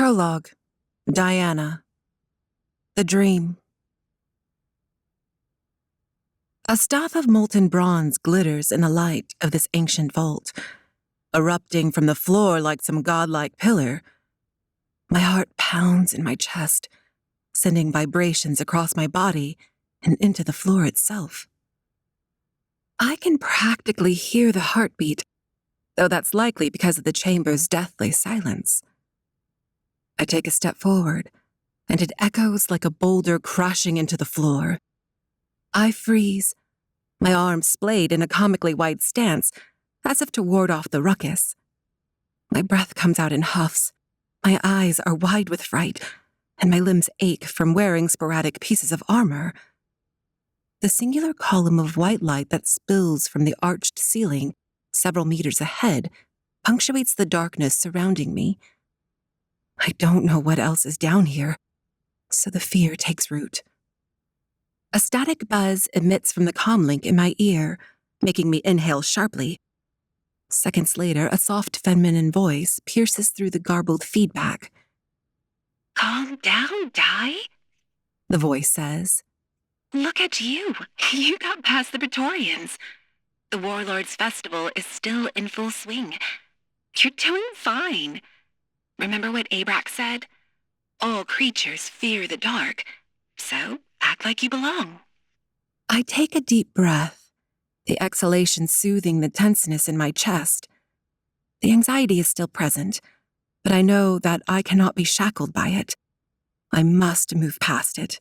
Prologue, Diánna. The Dream. A staff of molten bronze glitters in the light of this ancient vault, erupting from the floor like some godlike pillar. My heart pounds in my chest, sending vibrations across my body and into the floor itself. I can practically hear the heartbeat, though that's likely because of the chamber's deathly silence. I take a step forward, and it echoes like a boulder crashing into the floor. I freeze, my arms splayed in a comically wide stance, as if to ward off the ruckus. My breath comes out in huffs, my eyes are wide with fright, and my limbs ache from wearing sporadic pieces of armor. The singular column of white light that spills from the arched ceiling several meters ahead punctuates the darkness surrounding me. I don't know what else is down here, so the fear takes root. A static buzz emits from the comlink in my ear, making me inhale sharply. Seconds later, a soft feminine voice pierces through the garbled feedback. "Calm down, Di," the voice says. "Look at you. You got past the Praetorians. The Warlords Festival is still in full swing. You're doing fine. Remember what Embarks said? All creatures fear the dark, so act like you belong." I take a deep breath, the exhalation soothing the tenseness in my chest. The anxiety is still present, but I know that I cannot be shackled by it. I must move past it.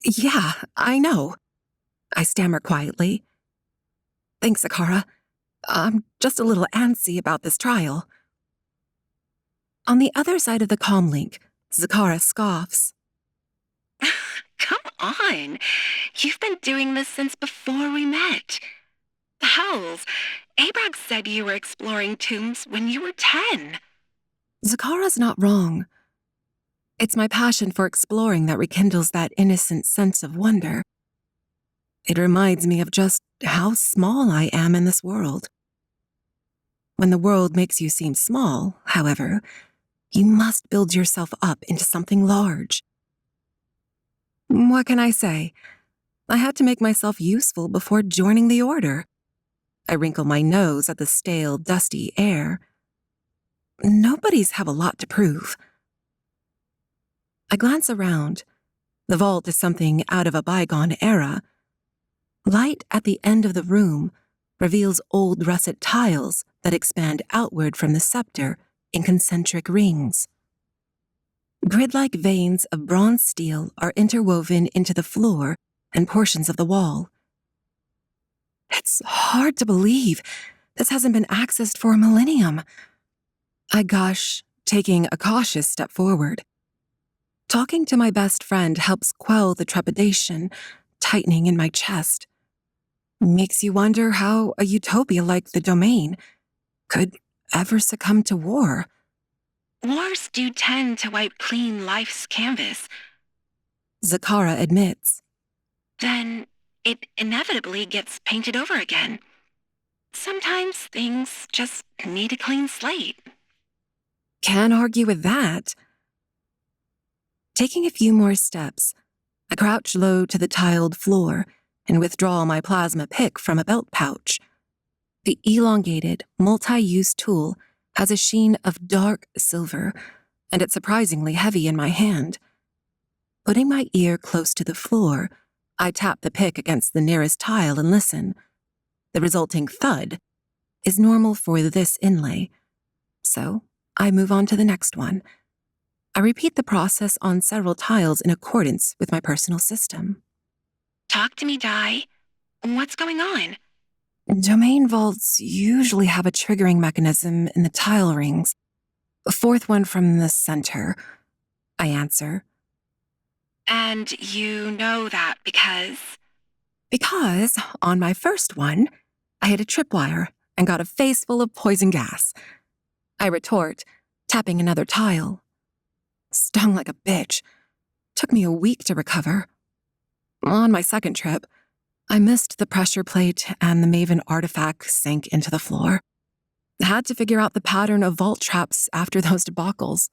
"Yeah, I know," I stammer quietly. "Thanks, Zakara. I'm just a little antsy about this trial." On the other side of the comlink, Zakara scoffs. "Come on. You've been doing this since before we met. Hells, Embarks said you were exploring tombs when you were 10. Zakara's not wrong. It's my passion for exploring that rekindles that innocent sense of wonder. It reminds me of just how small I am in this world. When the world makes you seem small, however, you must build yourself up into something large. What can I say? I had to make myself useful before joining the Order. I wrinkle my nose at the stale, dusty air. Nobody's have a lot to prove. I glance around. The vault is something out of a bygone era. Light at the end of the room reveals old russet tiles that expand outward from the scepter in concentric rings. Grid-like veins of bronze steel are interwoven into the floor and portions of the wall. It's hard to believe this hasn't been accessed for a millennium. I gush, taking a cautious step forward. Talking to my best friend helps quell the trepidation tightening in my chest. Makes you wonder how a utopia like the Domain could ever succumb to war. Wars do tend to wipe clean life's canvas. Zakara admits. Then it inevitably gets painted over again. Sometimes things just need a clean slate. Can't argue with that. Taking a few more steps, I crouch low to the tiled floor and withdraw my plasma pick from a belt pouch. The elongated, multi-use tool has a sheen of dark silver, and it's surprisingly heavy in my hand. Putting my ear close to the floor, I tap the pick against the nearest tile and listen. The resulting thud is normal for this inlay, so I move on to the next one. I repeat the process on several tiles in accordance with my personal system. Talk to me, Di. What's going on? Domain vaults usually have a triggering mechanism in the tile rings. A fourth one from the center, I answer. And you know that because? Because, on my first one, I hit a tripwire and got a face full of poison gas. I retort, tapping another tile. Stung like a bitch. Took me a week to recover. On my second trip, I missed the pressure plate and the Maven artifact sank into the floor. Had to figure out the pattern of vault traps after those debacles.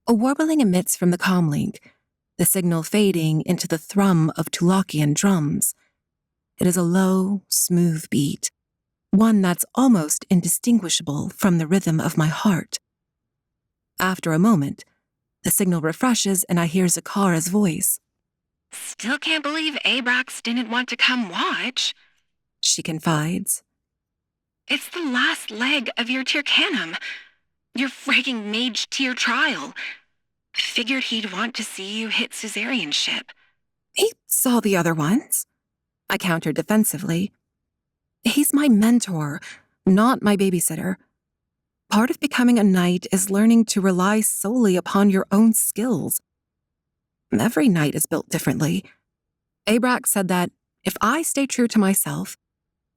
A warbling emits from the comlink, the signal fading into the thrum of Tulakian drums. It is a low, smooth beat, one that's almost indistinguishable from the rhythm of my heart. After a moment, the signal refreshes and I hear Zakara's voice. Still can't believe Abrax didn't want to come watch, She confides. It's the last leg of your Tyrcanum, your frigging mage tier trial. Figured he'd want to see you hit Caesareanship. He saw the other ones, I countered defensively. He's my mentor, not my babysitter. Part of becoming a knight is learning to rely solely upon your own skills. Every knight is built differently. Abrax said that if I stay true to myself,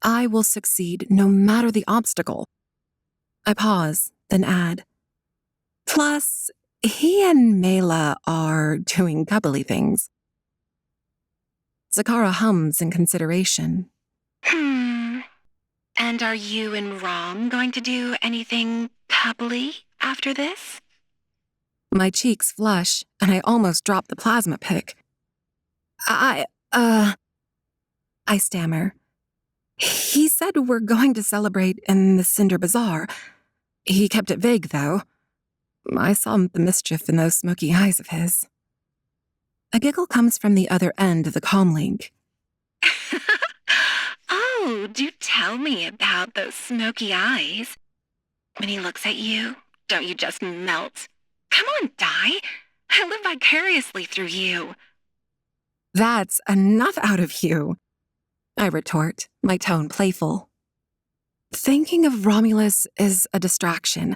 I will succeed no matter the obstacle. I pause, then add. Plus, he and Mela are doing cuddly things. Zakara hums in consideration. And are you and Rom going to do anything coupley after this? My cheeks flush, and I almost drop the plasma pick. I stammer. He said we're going to celebrate in the Cinder Bazaar. He kept it vague, though. I saw the mischief in those smoky eyes of his. A giggle comes from the other end of the comlink. Oh, do tell me about those smoky eyes. When he looks at you, don't you just melt? Come on, Di. I live vicariously through you. That's enough out of you, I retort, my tone playful. Thinking of Romulus is a distraction.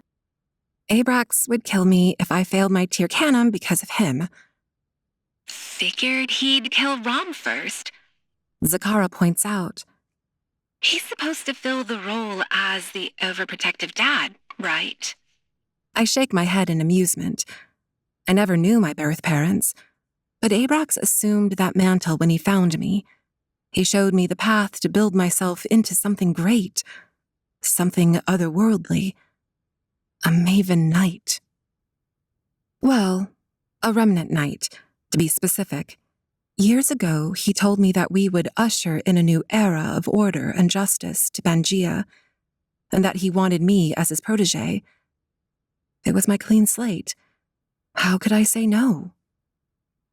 Abrax would kill me if I failed my Tyrcanum because of him. Figured he'd kill Rom first. Zakara points out. He's supposed to fill the role as the overprotective dad, right? I shake my head in amusement. I never knew my birth parents, but Abrax assumed that mantle when he found me. He showed me the path to build myself into something great, something otherworldly. A Maven Knight. Well, a Remnant Knight, to be specific. Years ago, he told me that we would usher in a new era of order and justice to Pangea, and that he wanted me as his protege. It was my clean slate. How could I say no?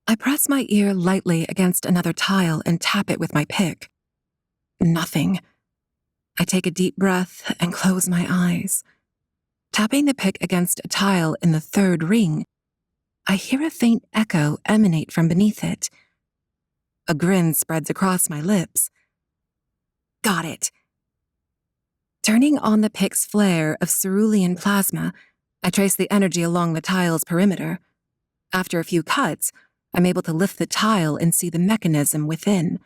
I press my ear lightly against another tile and tap it with my pick. Nothing. I take a deep breath and close my eyes. Tapping the pick against a tile in the third ring, I hear a faint echo emanate from beneath it. A grin spreads across my lips. Got it. Turning on the pick's flare of cerulean plasma, I trace the energy along the tile's perimeter. After a few cuts, I'm able to lift the tile and see the mechanism within.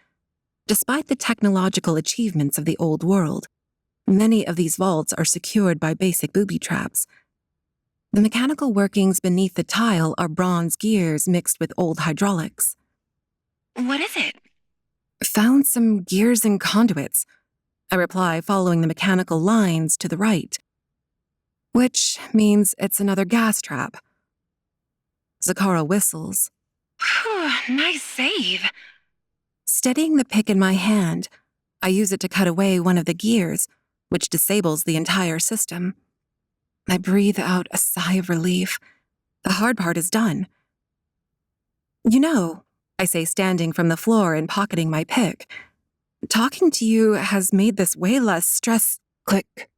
Despite the technological achievements of the old world, many of these vaults are secured by basic booby traps. The mechanical workings beneath the tile are bronze gears mixed with old hydraulics. What is it? Found some gears and conduits, I reply, following the mechanical lines to the right. Which means it's another gas trap. Zakara whistles. Phew, nice save. Steadying the pick in my hand, I use it to cut away one of the gears, which disables the entire system. I breathe out a sigh of relief. The hard part is done. You know, I say, standing from the floor and pocketing my pick, talking to you has made this way less stress. Click.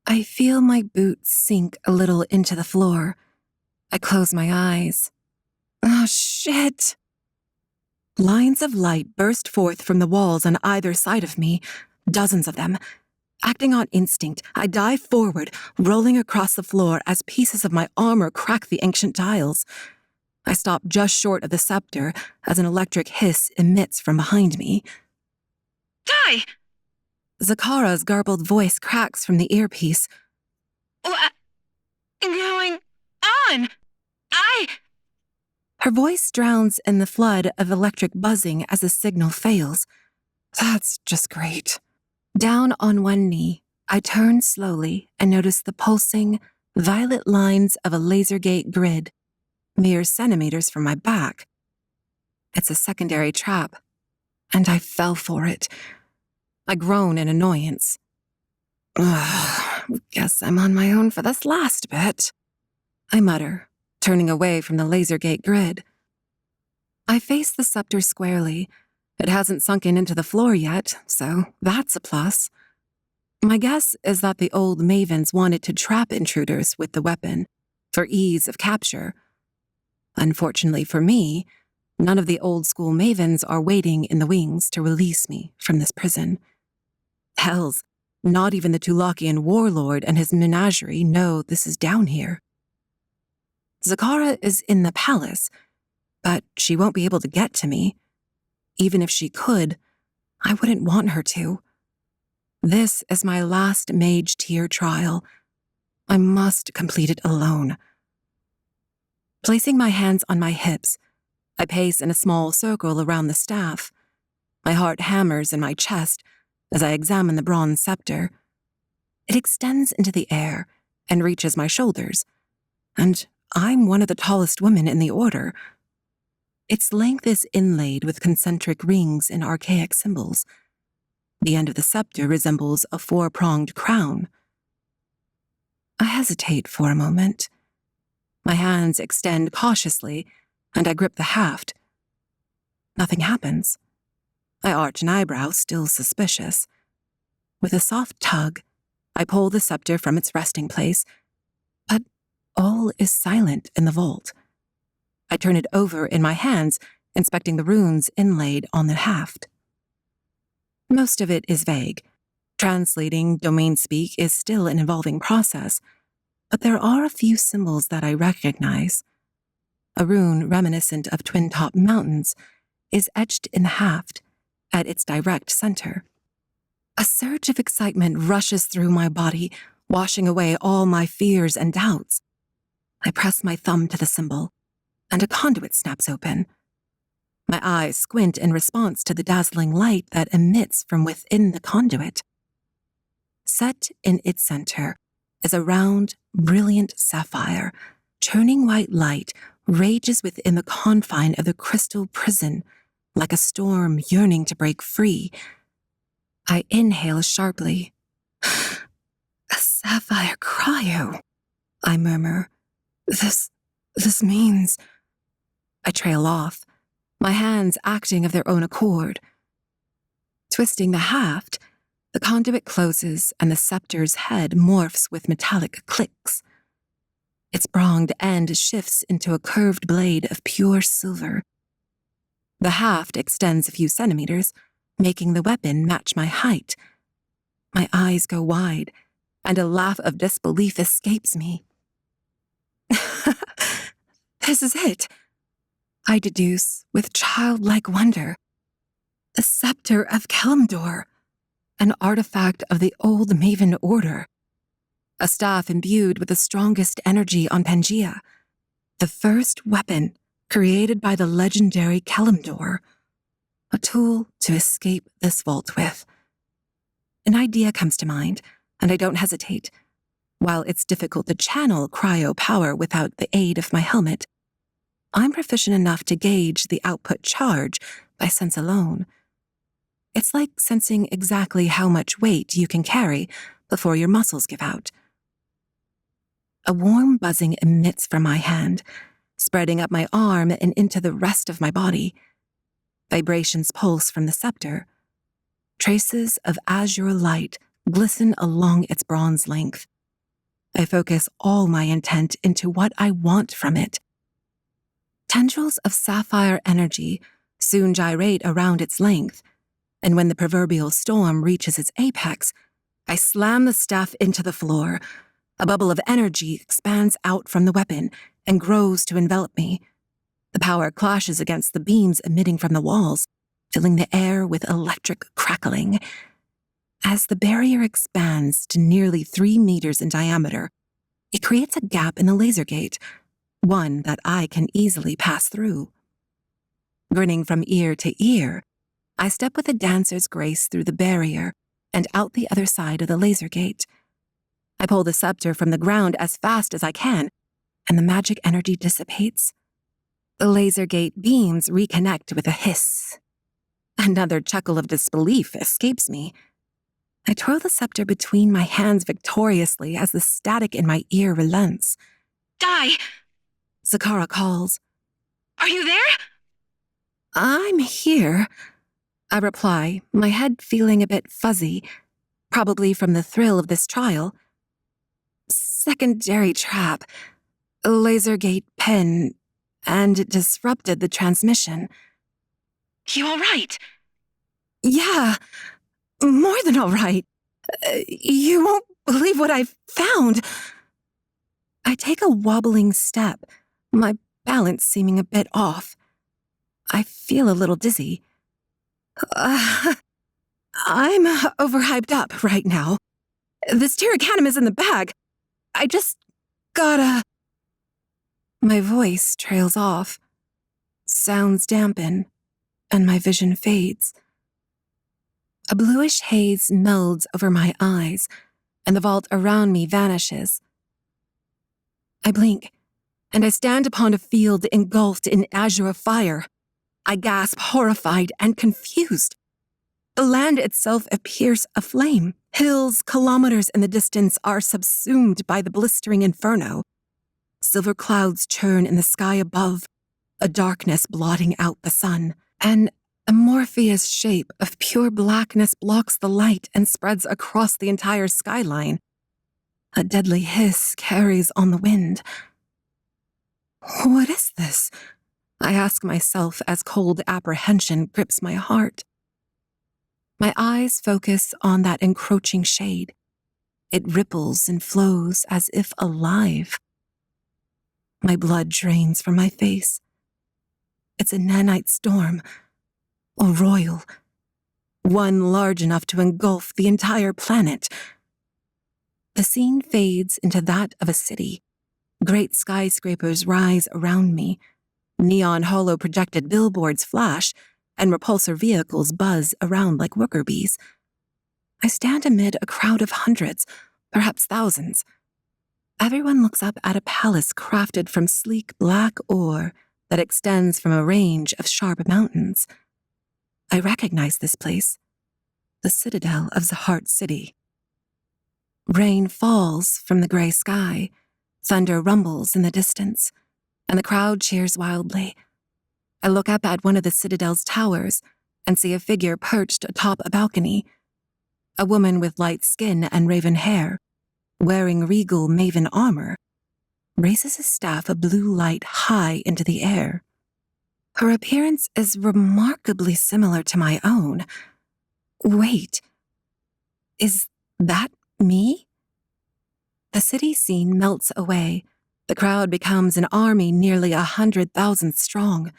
I feel my boots sink a little into the floor. I close my eyes. Oh, shit. Lines of light burst forth from the walls on either side of me, dozens of them. Acting on instinct, I dive forward, rolling across the floor as pieces of my armor crack the ancient tiles. I stop just short of the scepter as an electric hiss emits from behind me. Di! Zakara's garbled voice cracks from the earpiece. What's going on? Her voice drowns in the flood of electric buzzing as the signal fails. That's just great. Down on one knee, I turn slowly and notice the pulsing, violet lines of a laser gate grid mere centimeters from my back. It's a secondary trap, and I fell for it. I groan in annoyance. Ugh, guess I'm on my own for this last bit, I mutter, turning away from the laser gate grid. I face the scepter squarely. It hasn't sunken into the floor yet, so that's a plus. My guess is that the old Mavens wanted to trap intruders with the weapon, for ease of capture. Unfortunately for me, none of the old-school Mavens are waiting in the wings to release me from this prison. Hells, not even the Tulakian warlord and his menagerie know this is down here. Zakara is in the palace, but she won't be able to get to me. Even if she could, I wouldn't want her to. This is my last mage tier trial. I must complete it alone. Placing my hands on my hips, I pace in a small circle around the staff. My heart hammers in my chest as I examine the bronze scepter. It extends into the air and reaches my shoulders, and I'm one of the tallest women in the order. Its length is inlaid with concentric rings and archaic symbols. The end of the scepter resembles a four-pronged crown. I hesitate for a moment. My hands extend cautiously, and I grip the haft. Nothing happens. I arch an eyebrow, still suspicious. With a soft tug, I pull the scepter from its resting place, but all is silent in the vault. I turn it over in my hands, inspecting the runes inlaid on the haft. Most of it is vague. Translating domain speak is still an evolving process, but there are a few symbols that I recognize. A rune reminiscent of twin-top mountains is etched in the haft at its direct center. A surge of excitement rushes through my body, washing away all my fears and doubts. I press my thumb to the symbol, and a conduit snaps open. My eyes squint in response to the dazzling light that emits from within the conduit. Set in its center is a round, brilliant sapphire. Churning white light rages within the confine of the crystal prison, like a storm yearning to break free. I inhale sharply. A sapphire cryo, I murmur. This means... I trail off, my hands acting of their own accord. Twisting the haft, the conduit closes and the scepter's head morphs with metallic clicks. Its pronged end shifts into a curved blade of pure silver. The haft extends a few centimeters, making the weapon match my height. My eyes go wide, and a laugh of disbelief escapes me. This is it, I deduce with childlike wonder. The scepter of Kalimdor, an artifact of the old Maven Order. A staff imbued with the strongest energy on Pangea. The first weapon created by the legendary Kalimdor. A tool to escape this vault with. An idea comes to mind, and I don't hesitate. While it's difficult to channel cryo power without the aid of my helmet, I'm proficient enough to gauge the output charge by sense alone. It's like sensing exactly how much weight you can carry before your muscles give out. A warm buzzing emits from my hand, spreading up my arm and into the rest of my body. Vibrations pulse from the scepter. Traces of azure light glisten along its bronze length. I focus all my intent into what I want from it. Tendrils of sapphire energy soon gyrate around its length, and when the proverbial storm reaches its apex, I slam the staff into the floor. A bubble of energy expands out from the weapon and grows to envelop me. The power clashes against the beams emitting from the walls, filling the air with electric crackling. As the barrier expands to nearly 3 meters in diameter, it creates a gap in the laser gate, one that I can easily pass through. Grinning from ear to ear, I step with a dancer's grace through the barrier and out the other side of the laser gate. I pull the scepter from the ground as fast as I can, and the magic energy dissipates, The laser gate beams reconnect with a hiss. Another chuckle of disbelief escapes me. I twirl the scepter between my hands victoriously as the static in my ear relents. Di! Zakara calls. Are you there? I'm here, I reply, my head feeling a bit fuzzy, probably from the thrill of this trial. Secondary trap, laser gate pin, and it disrupted the transmission. You all right? Yeah, more than all right. You won't believe what I've found. I take a wobbling step, my balance seeming a bit off. I feel a little dizzy. I'm overhyped up right now. This Tiracanum is in the bag. I just gotta... My voice trails off. Sounds dampen, and my vision fades. A bluish haze melds over my eyes, and the vault around me vanishes. I blink, and I stand upon a field engulfed in azure of fire. I gasp, horrified and confused. The land itself appears aflame. Hills, kilometers in the distance, are subsumed by the blistering inferno. Silver clouds churn in the sky above, a darkness blotting out the sun. An amorphous shape of pure blackness blocks the light and spreads across the entire skyline. A deadly hiss carries on the wind. What is this? I ask myself as cold apprehension grips my heart. My eyes focus on that encroaching shade. It ripples and flows as if alive. My blood drains from my face. It's a Nanite storm, a royal, one large enough to engulf the entire planet. The scene fades into that of a city. Great skyscrapers rise around me. Neon hollow projected billboards flash, and repulsor vehicles buzz around like worker bees. I stand amid a crowd of hundreds, perhaps thousands. Everyone looks up at a palace crafted from sleek black ore that extends from a range of sharp mountains. I recognize this place, the citadel of Zahart City. Rain falls from the gray sky, thunder rumbles in the distance, and the crowd cheers wildly. I look up at one of the citadel's towers and see a figure perched atop a balcony. A woman with light skin and raven hair, wearing regal Maven armor, raises a staff of blue light high into the air. Her appearance is remarkably similar to my own. Wait, is that me? The city scene melts away. The crowd becomes an army nearly 100,000 strong.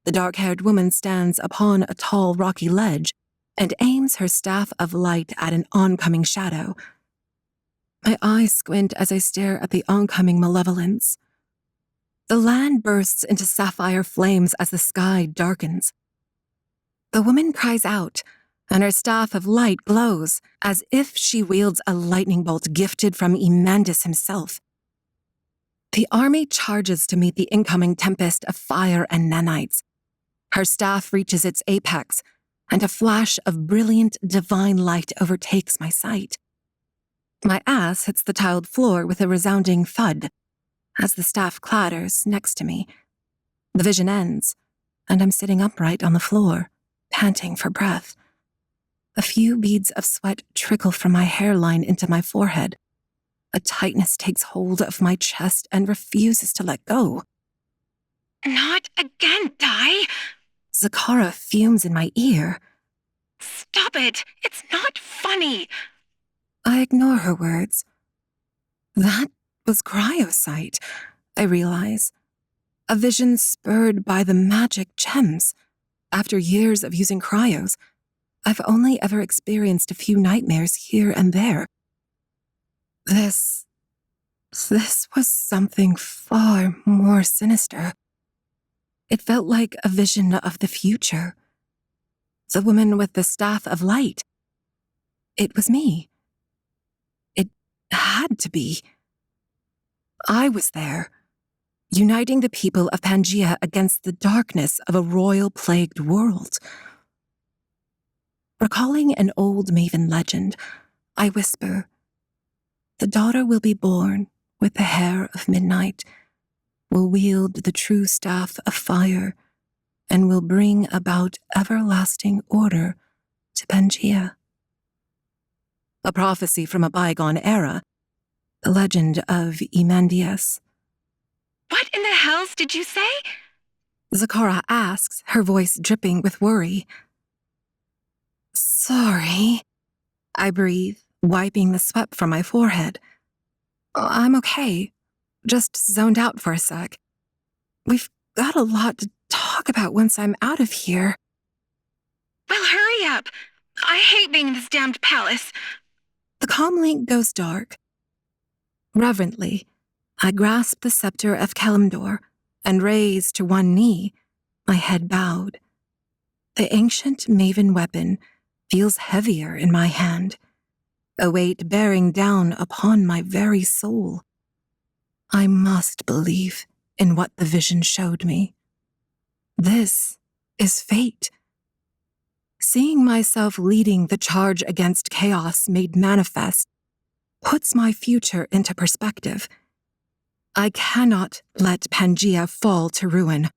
The dark-haired woman stands upon a tall, rocky ledge and aims her staff of light at an oncoming shadow. My eyes squint as I stare at the oncoming malevolence. The land bursts into sapphire flames as the sky darkens. The woman cries out, and her staff of light glows as if she wields a lightning bolt gifted from Imandis himself. The army charges to meet the incoming tempest of fire and nanites. Her staff reaches its apex, and a flash of brilliant, divine light overtakes my sight. My ass hits the tiled floor with a resounding thud as the staff clatters next to me. The vision ends, and I'm sitting upright on the floor, panting for breath. A few beads of sweat trickle from my hairline into my forehead. A tightness takes hold of my chest and refuses to let go. Not again, Di! Zakara fumes in my ear. Stop it! It's not funny! I ignore her words. That was cryosight, I realize. A vision spurred by the magic gems. After years of using cryos, I've only ever experienced a few nightmares here and there. This was something far more sinister. It felt like a vision of the future. The woman with the staff of light. It was me. It had to be. I was there, uniting the people of Pangaea against the darkness of a royal-plagued world. Recalling an old Maven legend, I whisper, "The daughter will be born with the hair of midnight, will wield the true staff of fire, and will bring about everlasting order to Pangaea." A prophecy from a bygone era, the legend of Imandias. What in the hells did you say? Zakara asks, her voice dripping with worry. "Sorry," I breathe, wiping the sweat from my forehead. "I'm okay. Just zoned out for a sec. We've got a lot to talk about once I'm out of here." Well, hurry up. I hate being in this damned palace. The comlink goes dark. Reverently, I grasp the scepter of Kalimdor and raise to one knee, my head bowed. The ancient Maven weapon feels heavier in my hand, a weight bearing down upon my very soul. I must believe in what the vision showed me. This is fate. Seeing myself leading the charge against chaos made manifest puts my future into perspective. I cannot let Pangaea fall to ruin.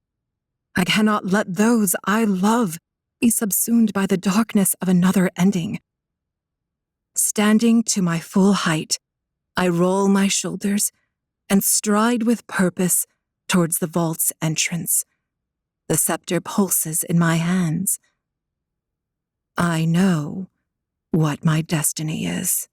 I cannot let those I love be subsumed by the darkness of another ending. Standing to my full height, I roll my shoulders and stride with purpose towards the vault's entrance. The scepter pulses in my hands. I know what my destiny is.